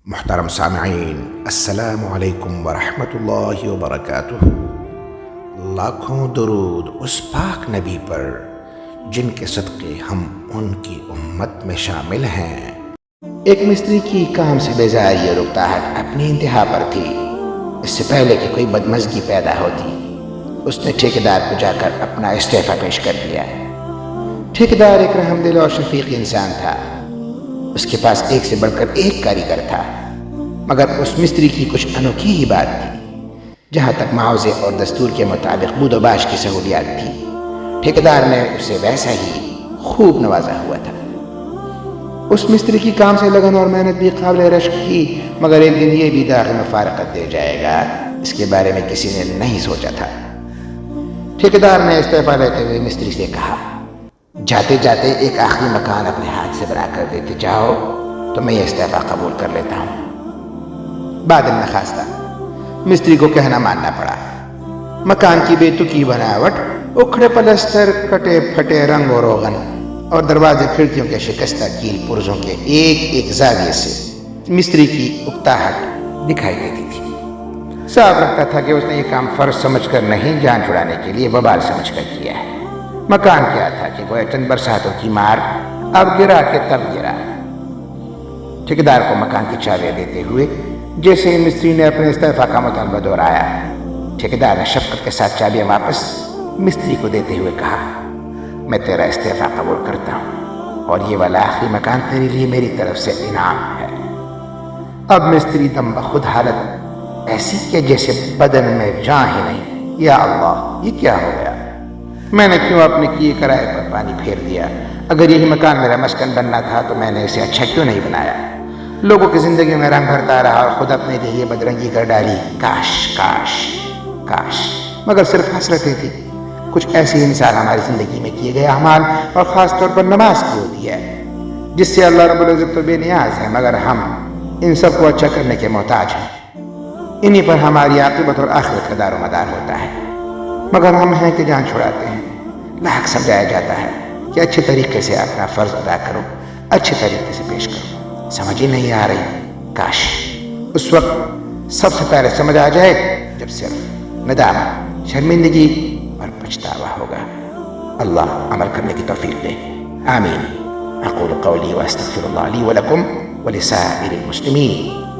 محترم سامعین، السلام علیکم ورحمۃ اللہ وبرکاتہ۔ لاکھوں درود اس پاک نبی پر جن کے صدقے ہم ان کی امت میں شامل ہیں۔ ایک مستری کی کام سے بیزاری اور اکتاہٹ اپنی انتہا پر تھی۔ اس سے پہلے کہ کوئی بدمزگی پیدا ہوتی، اس نے ٹھیکیدار کو جا کر اپنا استعفیٰ پیش کر دیا۔ ٹھیکیدار ایک رحم دل اور شفیق انسان تھا۔ اس کے پاس ایک سے بڑھ کر ایک کاریگر تھا، مگر اس مستری کی کچھ انوکھی ہی بات تھی۔ جہاں تک معاوضے اور دستور کے مطابق بود و باش کی سہولیات تھی، ٹھیکیدار نے اسے ویسا ہی خوب نوازا ہوا تھا۔ اس مستری کی کام سے لگن اور محنت بھی قابل رشک تھی، مگر ایک دن یہ بھی داغ میں فارغت دے جائے گا، اس کے بارے میں کسی نے نہیں سوچا تھا۔ ٹھیکیدار نے استعفیٰ لیتے ہوئے مستری سے کہا، جاتے جاتے ایک آخری مکان اپنے ہاتھ سے بنا کر دیتے جاؤ تو میں یہ استعفیٰ قبول کر لیتا ہوں۔ بعد میں نخواستہ مستری کو کہنا ماننا پڑا۔ مکان کی بے تکی بناوٹ، اکھڑے پلستر، کٹے پھٹے رنگ و روغن اور دروازے کھڑکیوں کے شکستہ کیل پرزوں کے ایک ایک زاویے سے مستری کی اکتاہٹ دکھائی دیتی تھی۔ صاف رکھتا تھا کہ اس نے یہ کام فرض سمجھ کر نہیں، جان چھڑانے کے لیے وبال سمجھ کر کیا ہے۔ مکان کیا تھا کہ گویا چند برساتوں کی مار اب گرا کے تب گرا۔ ٹھیکیدار کو مکان کی چابیاں دیتے ہوئے جیسے ہی مستری نے اپنے استعفیٰ کا مطالبہ دہرایا، ٹھیکیدار نے شفقت کے ساتھ چابیاں واپس مستری کو دیتے ہوئے کہا، میں تیرا استعفیٰ قبول کرتا ہوں اور یہ والا آخری مکان تیرے لیے میری طرف سے انعام ہے۔ اب مستری دم بخود حالت ایسی کہ جیسے بدن میں جان ہی نہیں۔ یا اللہ، یہ کیا ہو گیا؟ میں نے کیوں اپنے کیے کرائے پر پانی پھیر دیا؟ اگر یہی مکان میرا مسکن بننا تھا تو میں نے اسے اچھا کیوں نہیں بنایا؟ لوگوں کی زندگی میں رنگ بھرتا رہا اور خود اپنے لیے یہ بدرنگی کر ڈالی۔ کاش کاش کاش، مگر صرف حسرتیں تھی۔ کچھ ایسے ہی مثال ہماری زندگی میں کیے گئے اعمال اور خاص طور پر نماز کی ہوتی ہے، جس سے اللہ رب العزت تو بے نیاز ہے، مگر ہم ان سب کو اچھا کرنے کے محتاج ہیں۔ انہی پر ہماری عاقبت اور آخرت کا دار و مدار ہوتا ہے، مگر ہم ہیں کہ جان چھڑاتے ہیں۔ لاحق سمجھایا جاتا ہے کہ اچھے طریقے سے اپنا فرض ادا کرو، اچھے طریقے سے پیش کرو۔ سمجھ ہی نہیں آ رہی؟ کاش اس وقت سب سے پہلے سمجھ آ جائے جب صرف ندامت، شرمندگی اور پچھتاوا ہوگا۔ اللہ عمل کرنے کی توفیق دے، آمین۔ اقول قولی واستغفر اللہ لی ولکم ولسائر المسلمین۔